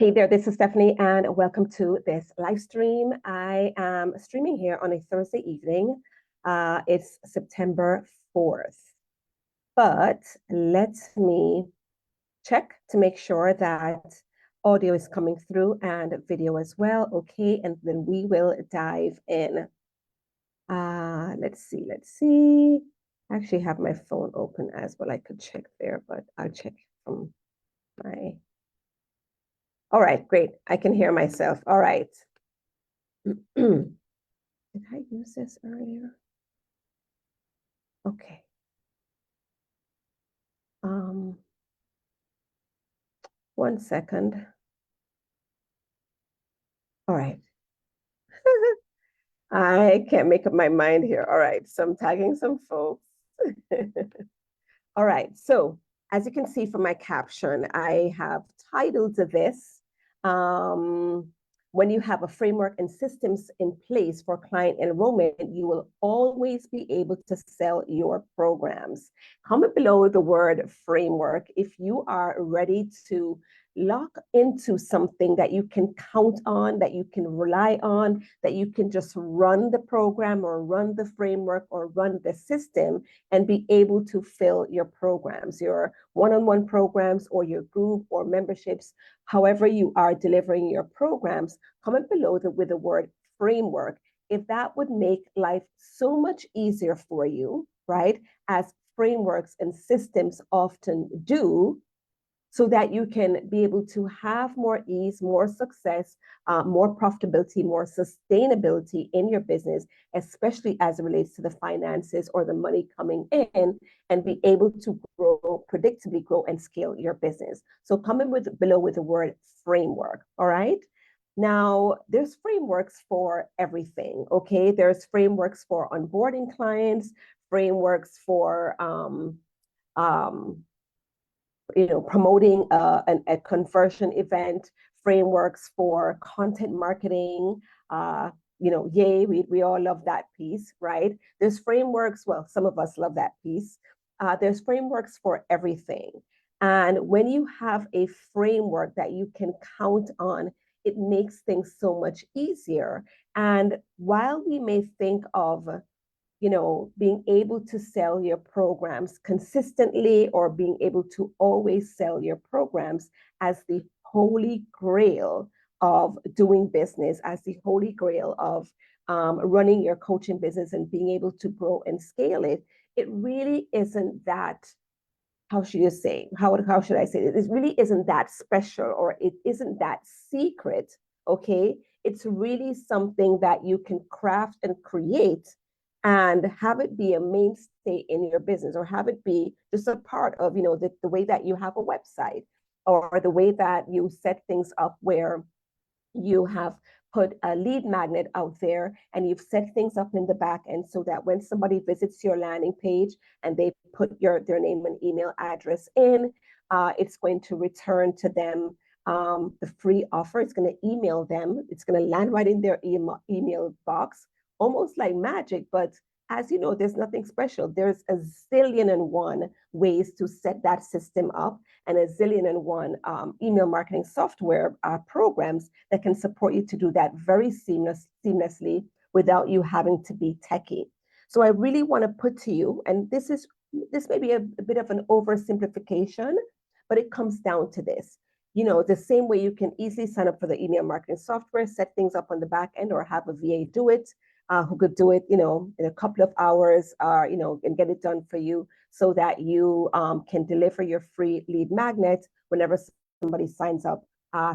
Hey there, this is Stephanie, and welcome to this live stream. I am streaming here on a Thursday evening. It's September 4th. But let me check to make sure that audio is coming through and video as well. Okay, and then we will dive in. Let's see. I actually have my phone open as well. I could check there, but I'll check from my... All right, great. I can hear myself. All right. Did I use this earlier? Okay. One second. All right. I can't make up my mind here. All right. So I'm tagging some folks. All right. So as you can see from my caption, I have titled this, when you have a framework and systems in place for client enrollment, you will always be able to sell your programs. Comment below the word framework if you are ready to lock into something that you can count on, that you can rely on, that you can just run the program or run the framework or run the system and be able to fill your programs, your one-on-one programs or your group or memberships, however you are delivering your programs. Comment below with the word framework if that would make life so much easier for you, right? As frameworks and systems often do, so that you can be able to have more ease, more success, more profitability, more sustainability in your business, especially as it relates to the finances or the money coming in, and be able to grow, predictably grow and scale your business. So comment below with the word framework, all right? Now, there's frameworks for everything, okay? There's frameworks for onboarding clients, frameworks for promoting a conversion event, frameworks for content marketing. Yay, we all love that piece, right? There's frameworks, well, some of us love that piece. There's frameworks for everything. And when you have a framework that you can count on, it makes things so much easier. And while we may think of being able to sell your programs consistently or being able to always sell your programs as the holy grail of doing business, as the holy grail of running your coaching business and being able to grow and scale it, it really isn't that, how should I say it? It really isn't that special, or it isn't that secret, okay? It's really something that you can craft and create and have it be a mainstay in your business, or have it be just a part of, the way that you have a website, or the way that you set things up where you have put a lead magnet out there and you've set things up in the back end so that when somebody visits your landing page and they put their name and email address in, it's going to return to them the free offer. It's going to email them. It's going to land right in their email box, almost like magic. But as you know, there's nothing special. There's a zillion and one ways to set that system up, and a zillion and one email marketing software programs that can support you to do that very seamlessly without you having to be techie. So I really want to put to you, and this may be a bit of an oversimplification, but it comes down to this. The same way you can easily sign up for the email marketing software, set things up on the back end, or have a VA do it, who could do it, in a couple of hours, and get it done for you, so that you can deliver your free lead magnet whenever somebody signs up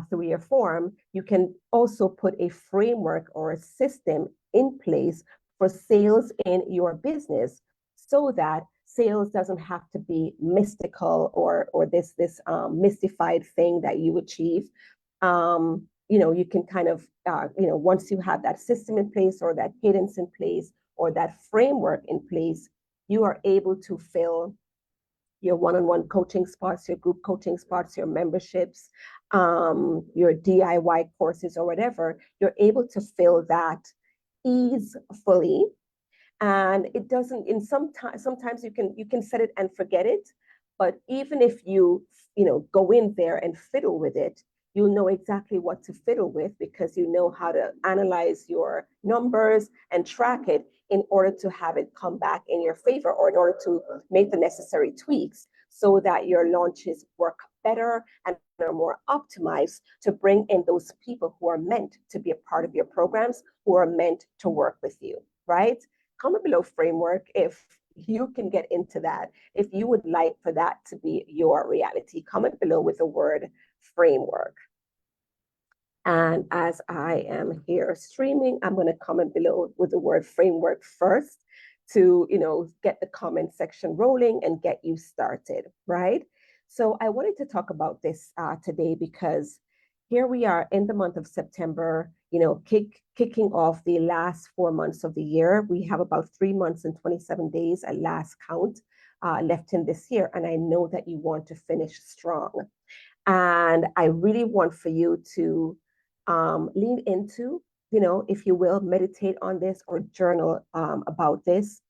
through your form. You can also put a framework or a system in place for sales in your business, so that sales doesn't have to be mystical or this mystified thing that you achieve. You can kind of, once you have that system in place, or that cadence in place, or that framework in place, you are able to fill your one-on-one coaching spots, your group coaching spots, your memberships, your DIY courses, or whatever. You're able to fill that easily. And it doesn't, sometimes you can set it and forget it. But even if you go in there and fiddle with it, you'll know exactly what to fiddle with because you know how to analyze your numbers and track it in order to have it come back in your favor, or in order to make the necessary tweaks so that your launches work better and are more optimized to bring in those people who are meant to be a part of your programs, who are meant to work with you, right? Comment below framework if you can get into that. If you would like for that to be your reality, comment below with the word framework. And as I am here streaming, I'm going to comment below with the word framework first to, get the comment section rolling and get you started, right? So I wanted to talk about this today because here we are in the month of September, kicking off the last 4 months of the year. We have about 3 months and 27 days at last count left in this year. And I know that you want to finish strong. And I really want for you to lean into, if you will, meditate on this or journal about this,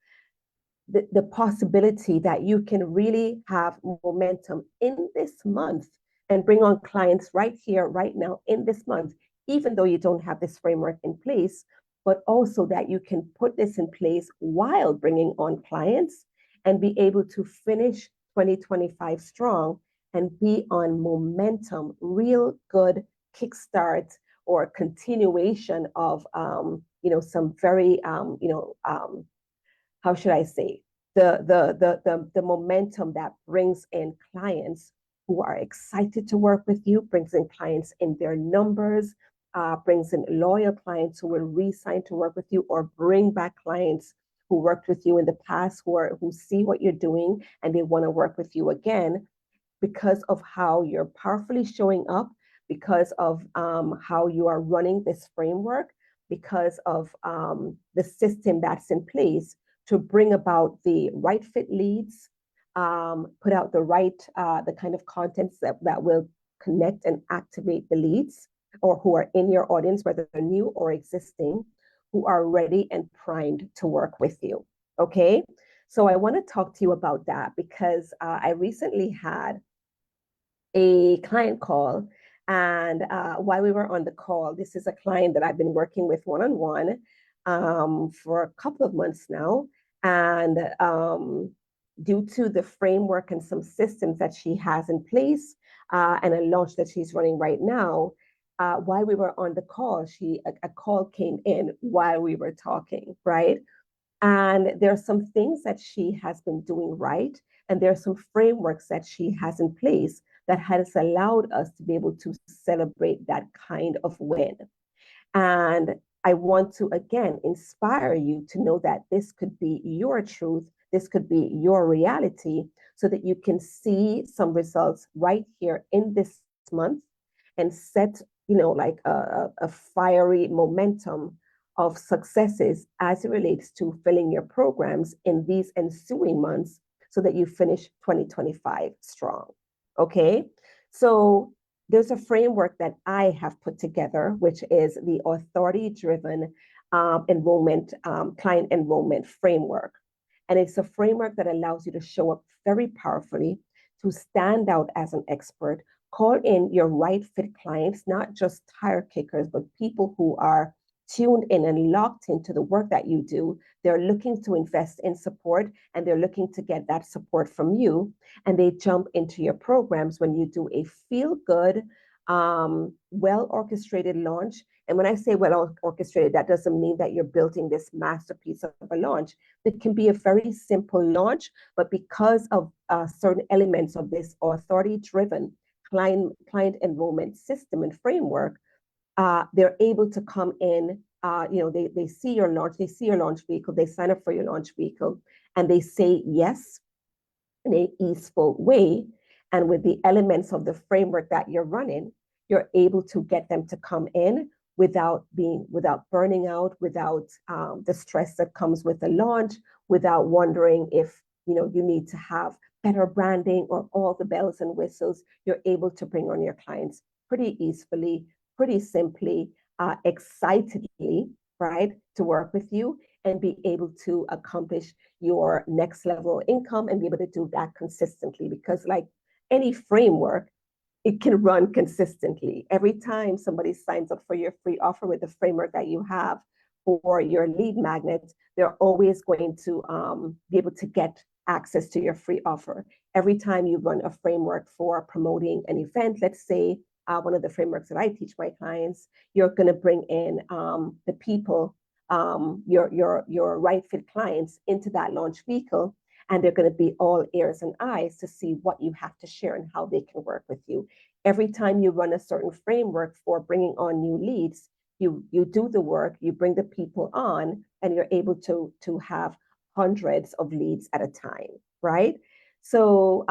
the possibility that you can really have momentum in this month and bring on clients right here, right now, in this month, even though you don't have this framework in place, but also that you can put this in place while bringing on clients and be able to finish 2025 strong and be on momentum, real good kickstart or continuation of, some very, how should I say, the momentum that brings in clients who are excited to work with you, brings in clients in their numbers, brings in loyal clients who will re-sign to work with you, or bring back clients who worked with you in the past, who see what you're doing and they want to work with you again because of how you're powerfully showing up, because of how you are running this framework, because of the system that's in place to bring about the right fit leads, put out the kind of contents that will connect and activate the leads, or who are in your audience, whether they're new or existing, who are ready and primed to work with you. Okay. So I want to talk to you about that because I recently had a client call. And while we were on the call, this is a client that I've been working with one-on-one for a couple of months now. And due to the framework and some systems that she has in place and a launch that she's running right now, while we were on the call, a call came in while we were talking, right? And there are some things that she has been doing right, and there are some frameworks that she has in place that has allowed us to be able to celebrate that kind of win. And I want to, again, inspire you to know that this could be your truth, this could be your reality, so that you can see some results right here in this month and set, like a fiery momentum of successes as it relates to filling your programs in these ensuing months so that you finish 2025 strong. Okay, so there's a framework that I have put together, which is the authority-driven enrollment, client enrollment framework. And it's a framework that allows you to show up very powerfully, to stand out as an expert, call in your right fit clients, not just tire kickers, but people who are tuned in and locked into the work that you do. They're looking to invest in support and they're looking to get that support from you. And they jump into your programs when you do a feel good, well orchestrated launch. And when I say well orchestrated, that doesn't mean that you're building this masterpiece of a launch. It can be a very simple launch, but because of certain elements of this authority-driven client enrollment system and framework, they're able to come in, they see your launch, they see your launch vehicle, they sign up for your launch vehicle, and they say yes in a easeful way. And with the elements of the framework that you're running, you're able to get them to come in without burning out, without the stress that comes with the launch, without wondering if you need to have better branding or all the bells and whistles. You're able to bring on your clients pretty easily, pretty simply, excitedly, right, to work with you and be able to accomplish your next level income and be able to do that consistently. Because like any framework, it can run consistently. Every time somebody signs up for your free offer with the framework that you have for your lead magnet, they're always going to be able to get access to your free offer. Every time you run a framework for promoting an event, let's say one of the frameworks that I teach my clients, you're going to bring in the people, your right fit clients into that launch vehicle, and they're going to be all ears and eyes to see what you have to share and how they can work with you. Every time you run a certain framework for bringing on new leads, you do the work, you bring the people on, and you're able to have hundreds of leads at a time, right? So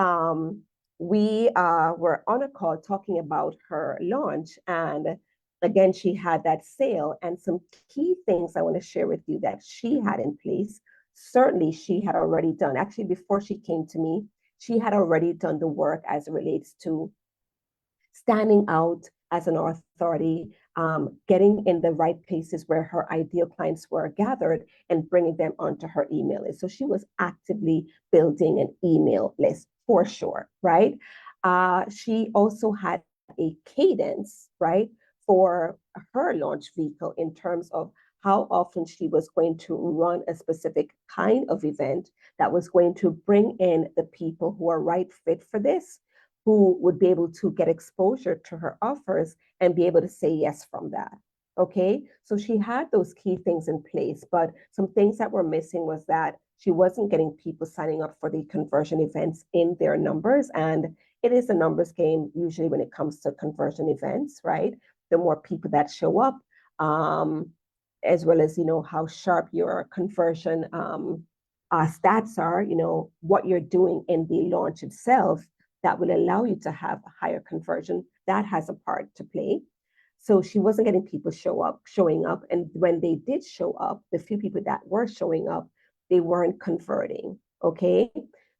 we were on a call talking about her launch, and again, she had that sale, and some key things I want to share with you that she had in place. Certainly, she had already done. Actually, before she came to me, she had already done the work as it relates to standing out as an authority, getting in the right places where her ideal clients were gathered and bringing them onto her email list. So she was actively building an email list for sure, right? She also had a cadence, right, for her launch vehicle in terms of how often she was going to run a specific kind of event that was going to bring in the people who are right fit for this, who would be able to get exposure to her offers and be able to say yes from that. Okay, so she had those key things in place, but some things that were missing was that she wasn't getting people signing up for the conversion events in their numbers. And it is a numbers game usually when it comes to conversion events, right? The more people that show up, as well as, how sharp your conversion stats are, what you're doing in the launch itself that will allow you to have a higher conversion, that has a part to play. So she wasn't getting people showing up. And when they did show up, the few people that were showing up, they weren't converting. Okay.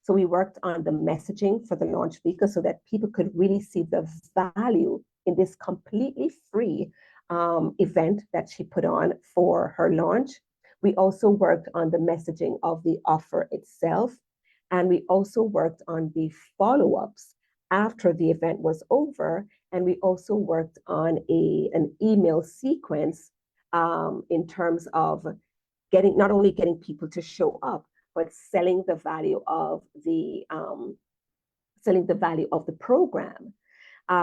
So we worked on the messaging for the launch vehicle so that people could really see the value in this completely free event that she put on for her launch. We also worked on the messaging of the offer itself. And we also worked on the follow-ups after the event was over. And we also worked on an email sequence in terms of not only getting people to show up, but selling the value of the program,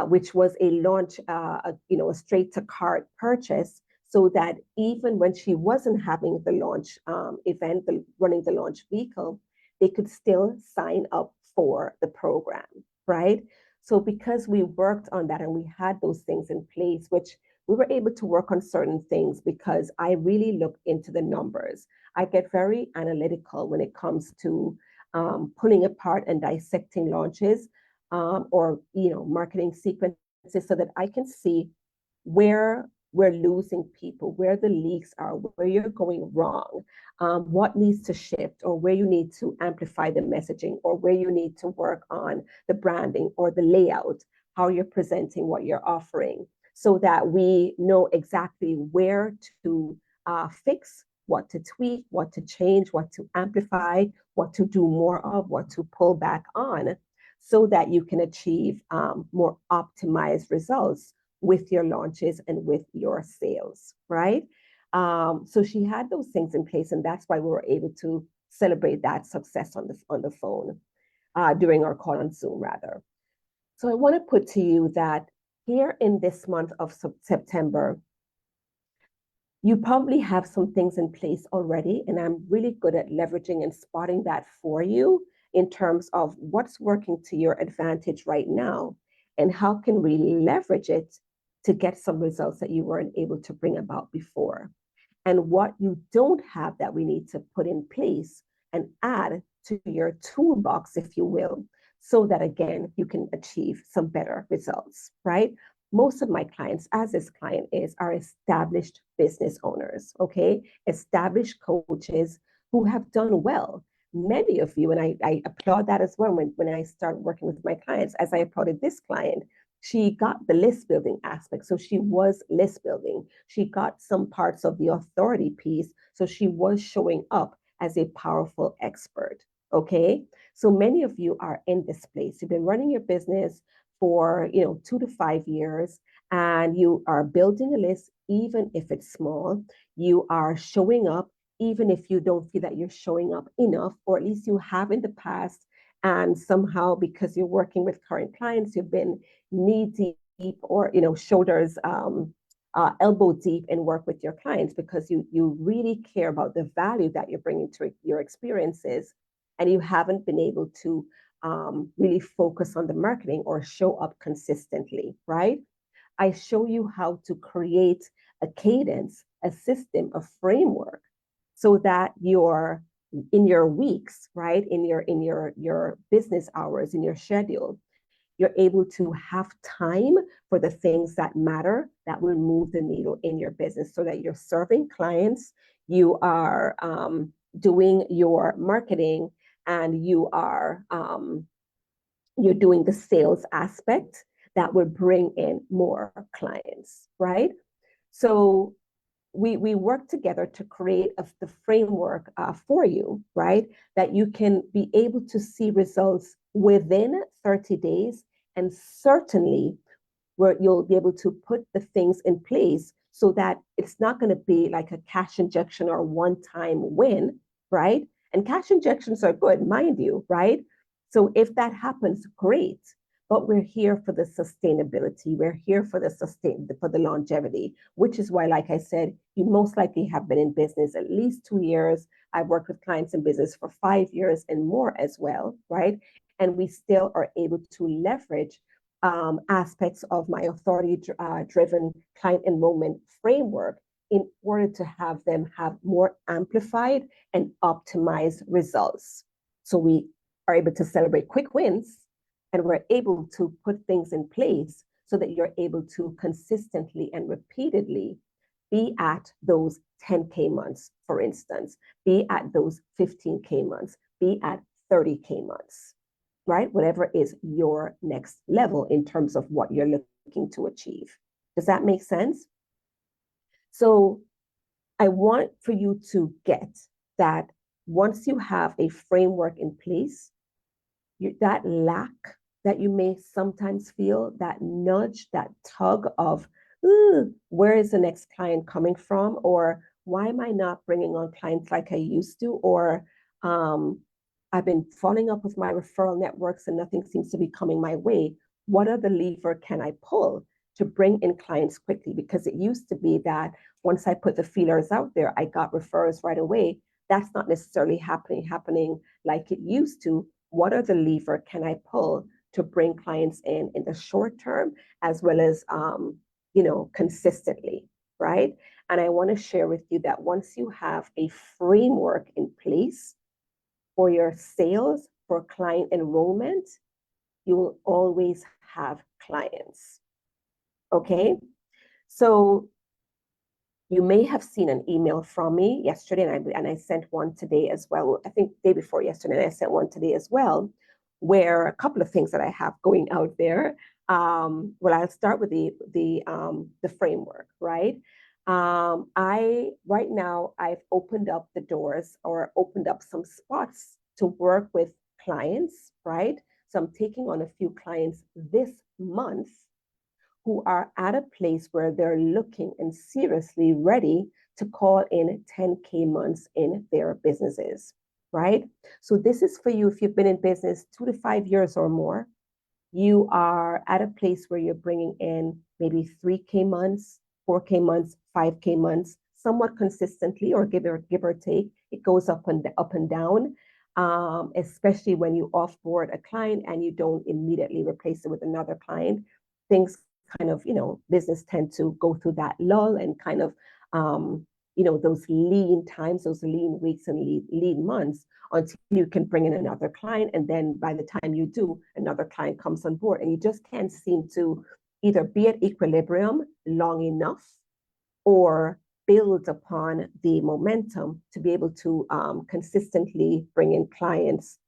which was a launch, a straight to cart purchase, so that even when she wasn't having the launch event, running the launch vehicle, they could still sign up for the program, right? So because we worked on that and we had those things in place, which we were able to work on certain things because I really looked into the numbers. I get very analytical when it comes to pulling apart and dissecting launches or marketing sequences so that I can see where we're losing people, where the leaks are, where you're going wrong, what needs to shift, or where you need to amplify the messaging, or where you need to work on the branding or the layout, how you're presenting what you're offering, so that we know exactly where to fix, what to tweak, what to change, what to amplify, what to do more of, what to pull back on, so that you can achieve more optimized results with your launches and with your sales, right? So she had those things in place, and that's why we were able to celebrate that success on the phone during our call on Zoom, rather. So I want to put to you that here in this month of September, you probably have some things in place already, and I'm really good at leveraging and spotting that for you in terms of what's working to your advantage right now and how can we leverage it to get some results that you weren't able to bring about before. And what you don't have that we need to put in place and add to your toolbox, if you will, so that again, you can achieve some better results, right? Most of my clients, as this client is, are established business owners, okay? Established coaches who have done well. Many of you, and I applaud that as well when I start working with my clients, as I applauded this client, she got the list building aspect. So she was list building. She got some parts of the authority piece. So she was showing up as a powerful expert. Okay. So many of you are in this place. You've been running your business for 2 to 5 years, and you are building a list, even if it's small. You are showing up, even if you don't feel that you're showing up enough, or at least you have in the past. And somehow, because you're working with current clients, you've been knee deep, or shoulders, elbow deep in work with your clients, because you really care about the value that you're bringing to your experiences, and you haven't been able to really focus on the marketing or show up consistently, right? I show you how to create a cadence, a system, a framework, so that you're in your weeks, right? In your business hours, in your schedule, you're able to have time for the things that matter, that will move the needle in your business, so that you're serving clients, you are doing your marketing, and you're doing the sales aspect that will bring in more clients, right? So we work together to create the framework for you, right? That you can be able to see results within 30 days, and certainly where you'll be able to put the things in place, so that it's not going to be like a cash injection or one-time win, right? And cash injections are good, mind you, right? So if that happens, great. But we're here for the sustainability. We're here for the longevity, which is why, like I said, you most likely have been in business at least 2 years. I've worked with clients in business for 5 years and more as well, right? And we still are able to leverage aspects of my authority-driven client enrollment framework in order to have them have more amplified and optimized results. So we are able to celebrate quick wins, and we're able to put things in place so that you're able to consistently and repeatedly be at those 10K months, for instance, be at those 15K months, be at 30K months, right? Whatever is your next level in terms of what you're looking to achieve. Does that make sense? So I want for you to get that once you have a framework in place, that lack that you may sometimes feel, that nudge, that tug of, where is the next client coming from? Or why am I not bringing on clients like I used to? Or I've been following up with my referral networks and nothing seems to be coming my way. What other lever can I pull to bring in clients quickly? Because it used to be that once I put the feelers out there, I got referrals right away. That's not necessarily happening like it used to. What other lever can I pull to bring clients in the short term, as well as consistently, right? And I want to share with you that once you have a framework in place for your sales, for client enrollment, you will always have clients. Okay? So you may have seen an email from me yesterday, and I sent one today as well. I think the day before yesterday, and I sent one today as well, where a couple of things that I have going out there. Well, I'll start with the framework, right? Right now I've opened up the doors, or opened up some spots to work with clients, right? So I'm taking on a few clients this month who are at a place where they're looking and seriously ready to call in 10K months in their businesses, right? So this is for you if you've been in business 2 to 5 years or more. You are at a place where you're bringing in maybe 3K months, 4K months, 5K months, somewhat consistently, or give or take. It goes up and down, especially when you offboard a client and you don't immediately replace it with another client. Things kind of, business tend to go through that lull, and kind of, those lean times, those lean weeks and lean months, until you can bring in another client. And then by the time you do, another client comes on board, and you just can't seem to either be at equilibrium long enough, or build upon the momentum to be able to consistently bring in clients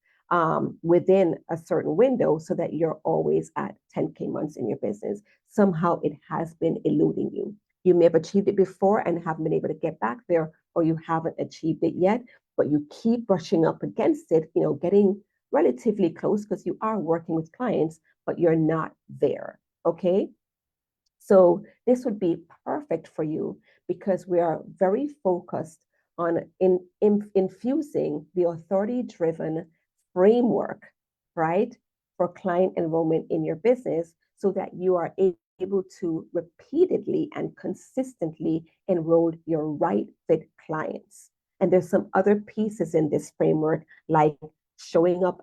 within a certain window, so that you're always at 10K months in your business. Somehow it has been eluding you. You may have achieved it before and haven't been able to get back there, or you haven't achieved it yet, but you keep brushing up against it, getting relatively close, because you are working with clients, but you're not there. Okay. So this would be perfect for you because we are very focused on infusing the authority-driven framework, right, for client enrollment in your business so that you are able to repeatedly and consistently enroll your right fit clients. And there's some other pieces in this framework, like showing up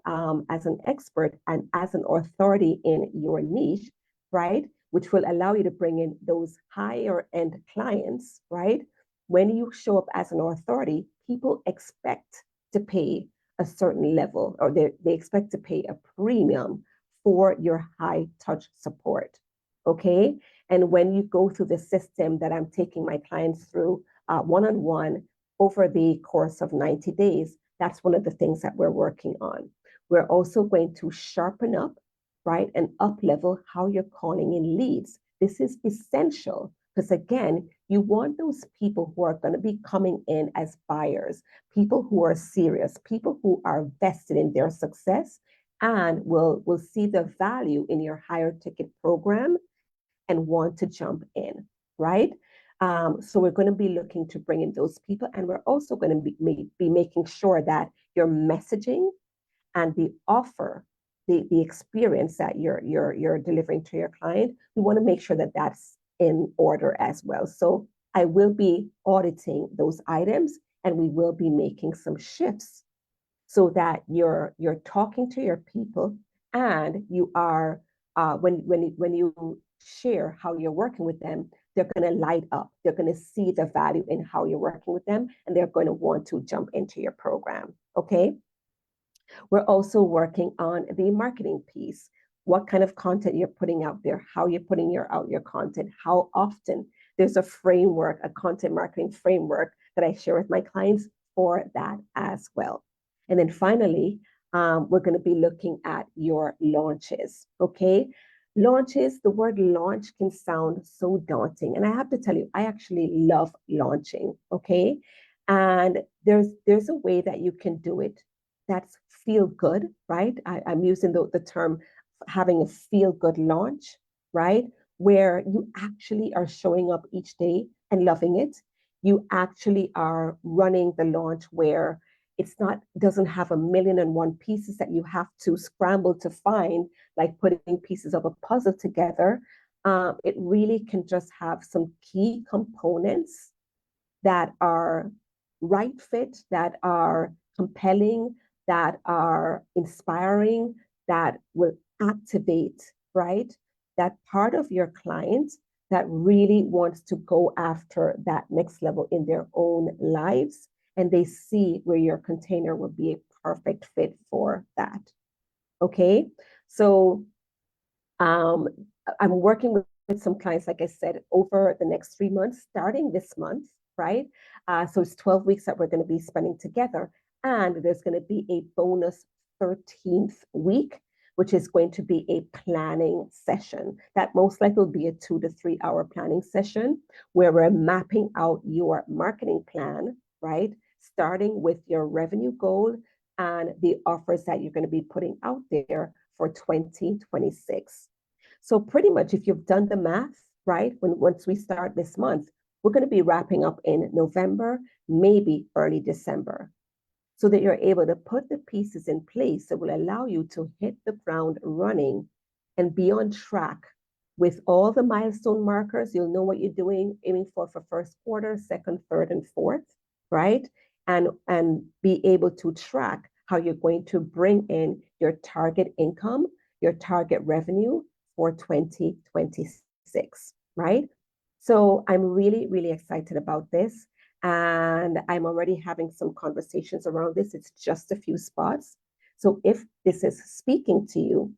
as an expert and as an authority in your niche, right? Which will allow you to bring in those higher end clients, right? When you show up as an authority, people expect to pay a certain level, or they expect to pay a premium for your high touch support. Okay. And when you go through the system that I'm taking my clients through one on one over the course of 90 days, that's one of the things that we're working on. We're also going to sharpen up, right, and up level how you're calling in leads. This is essential because, again, you want those people who are going to be coming in as buyers, people who are serious, people who are vested in their success and will see the value in your higher ticket program and want to jump in, right? So we're going to be looking to bring in those people, and we're also going to be making sure that your messaging and the offer, the experience that you're delivering to your client, we want to make sure that that's in order as well. So I will be auditing those items, and we will be making some shifts so that you're talking to your people, and you are when you share how you're working with them, they're going to light up. They're going to see the value in how you're working with them, and they're going to want to jump into your program. Okay. We're also working on the marketing piece. What kind of content you're putting out there, how you're putting out your content, how often. There's a framework, a content marketing framework that I share with my clients for that as well. And then finally, we're going to be looking at your launches. Okay. Launches, the word launch can sound so daunting. And I have to tell you, I actually love launching. Okay. And there's a way that you can do it that's feel good, right? I'm using the term having a feel good launch, right? Where you actually are showing up each day and loving it. You actually are running the launch where it's not doesn't have a million and one pieces that you have to scramble to find, like putting pieces of a puzzle together. It really can just have some key components that are right fit, that are compelling, that are inspiring, that will activate, right? That part of your client that really wants to go after that next level in their own lives. And they see where your container will be a perfect fit for that. Okay. So I'm working with some clients, like I said, over the next 3 months, starting this month, right? So it's 12 weeks that we're going to be spending together. And there's going to be a bonus 13th week, which is going to be a planning session. That most likely will be a 2 to 3 hour planning session where we're mapping out your marketing plan, right? Starting with your revenue goal and the offers that you're going to be putting out there for 2026. So pretty much if you've done the math, right, once we start this month, we're going to be wrapping up in November, maybe early December, so that you're able to put the pieces in place that will allow you to hit the ground running and be on track with all the milestone markers. You'll know what you're doing, aiming for first quarter, second, third, and fourth, right? And be able to track how you're going to bring in your target income, your target revenue for 2026, right? So I'm really, really excited about this. And I'm already having some conversations around this. It's just a few spots. So if this is speaking to you,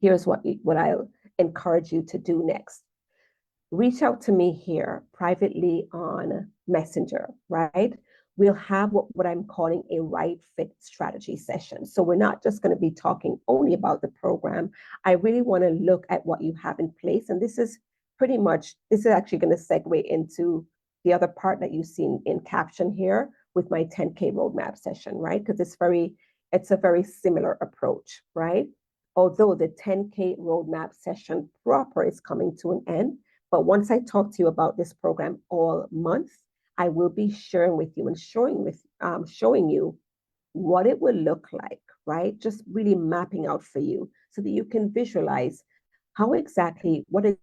here's what I'll encourage you to do next. Reach out to me here privately on Messenger, right? We'll have what I'm calling a right fit strategy session. So we're not just going to be talking only about the program. I really want to look at what you have in place. And this is actually going to segue into the other part that you see in caption here with my 10K roadmap session, right? Because it's a very similar approach, right? although the 10K roadmap session proper is coming to an end, but once I talk to you about this program all month, I will be sharing with you and showing you what it will look like, right? Just really mapping out for you so that you can visualize what exactly will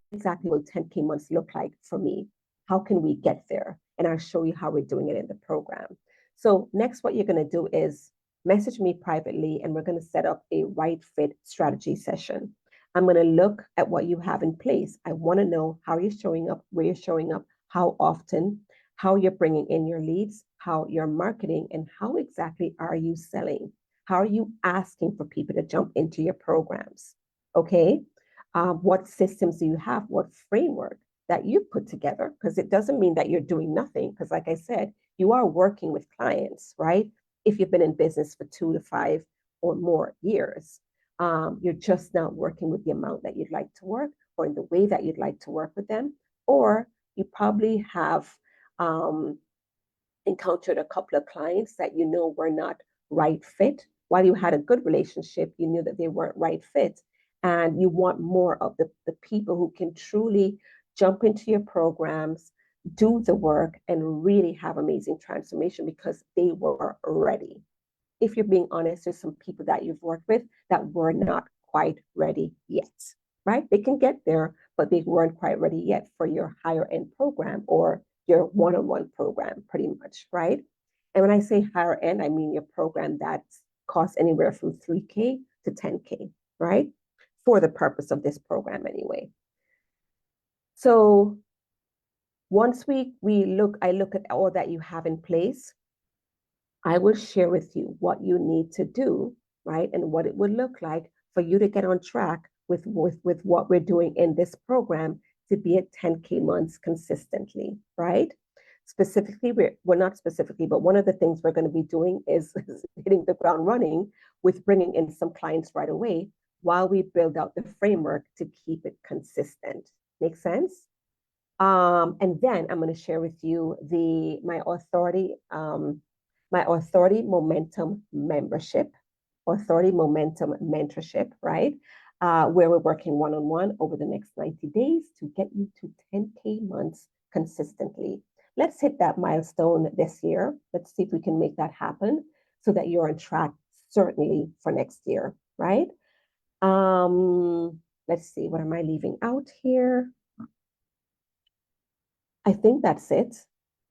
10K months look like for me? How can we get there? And I'll show you how we're doing it in the program. So next, what you're going to do is message me privately, and we're going to set up a right fit strategy session. I'm going to look at what you have in place. I want to know how you're showing up, where you're showing up, how often, how you're bringing in your leads, how you're marketing, and how exactly are you selling? How are you asking for people to jump into your programs? Okay. What systems do you have? What framework that you put together? Because it doesn't mean that you're doing nothing. Because, like I said, you are working with clients, right? If you've been in business for 2 to 5 or more years, you're just not working with the amount that you'd like to work or in the way that you'd like to work with them. Or you probably have encountered a couple of clients that you know were not right fit. While you had a good relationship, you knew that they weren't right fit. And you want more of the people who can truly jump into your programs, do the work, and really have amazing transformation because they were ready. If you're being honest, there's some people that you've worked with that were not quite ready yet, right? They can get there, but they weren't quite ready yet for your higher end program or your one-on-one program, pretty much, right? And when I say higher end, I mean your program that costs anywhere from 3K to 10K, right? For the purpose of this program anyway. So once I look at all that you have in place, I will share with you what you need to do, right? And what it would look like for you to get on track with what we're doing in this program to be at 10K months consistently, right? Specifically, we're not specifically, but one of the things we're going to be doing is hitting the ground running with bringing in some clients right away while we build out the framework to keep it consistent. Make sense? And then I'm going to share with you my authority momentum membership, authority momentum mentorship, right? Where we're working one-on-one over the next 90 days to get you to 10K months consistently. Let's hit that milestone this year. Let's see if we can make that happen so that you're on track certainly for next year, right? Let's see, what am I leaving out here? I think that's it.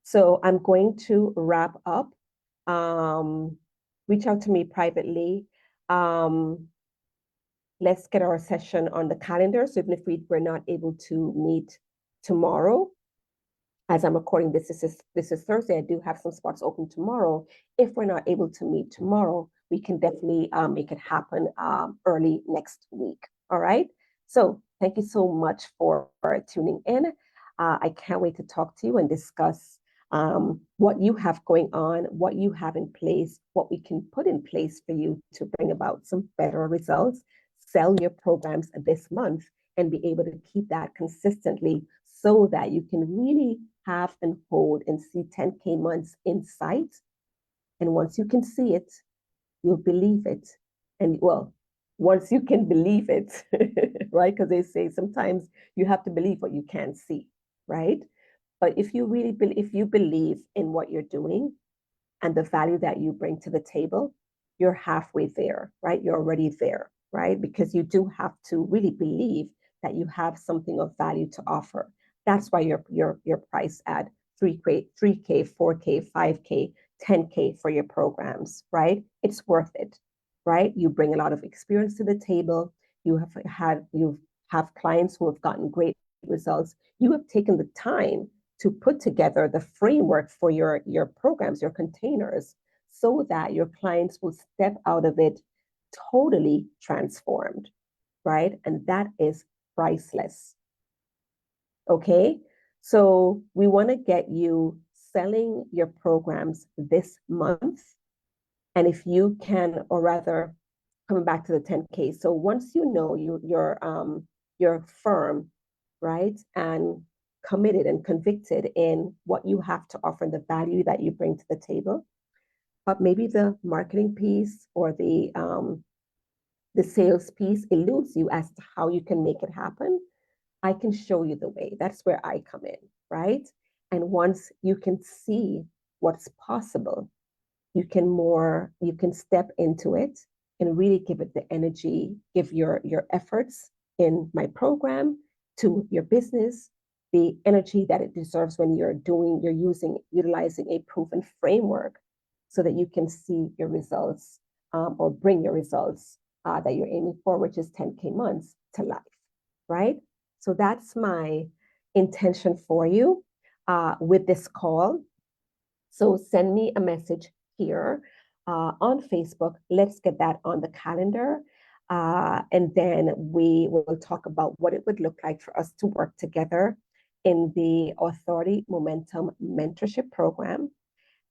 So I'm going to wrap up. Reach out to me privately. Let's get our session on the calendar. So even if we're not able to meet tomorrow, as I'm recording this is Thursday. I do have some spots open tomorrow. If we're not able to meet tomorrow, we can definitely make it happen early next week. All right. So thank you so much for tuning in. I can't wait to talk to you and discuss what you have going on, what you have in place, what we can put in place for you to bring about some better results, sell your programs this month, and be able to keep that consistently so that you can really have and hold and see 10K months in sight. And once you can see it, you'll believe it. And well, once you can believe it, right? Because they say sometimes you have to believe what you can't see, right? But if you really if you believe in what you're doing and the value that you bring to the table, you're halfway there, right? You're already there, right? Because you do have to really believe that you have something of value to offer. That's why you're priced at 3K, 4K, 5K, 10K for your programs, right? It's worth it, right? You bring a lot of experience to the table. You have clients who have gotten great results. You have taken the time to put together the framework for your programs, your containers, so that your clients will step out of it totally transformed, right? And that is priceless. Okay, so we want to get you selling your programs this month. And if you can, or rather, coming back to the 10K. So once you know you're firm, right, and committed and convicted in what you have to offer and the value that you bring to the table, but maybe the marketing piece or the sales piece eludes you as to how you can make it happen, I can show you the way. That's where I come in, right? And once you can see what's possible, you can step into it and really give it the energy, give your efforts in my program to your business the energy that it deserves when utilizing a proven framework so that you can see your results or bring your results that you're aiming for, which is 10K months to life, right? So that's my intention for you with this call. So send me a message here on Facebook. Let's get that on the calendar. And then we will talk about what it would look like for us to work together in the Authority Momentum Mentorship Program.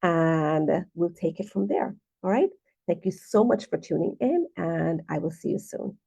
And we'll take it from there. All right. Thank you so much for tuning in, and I will see you soon.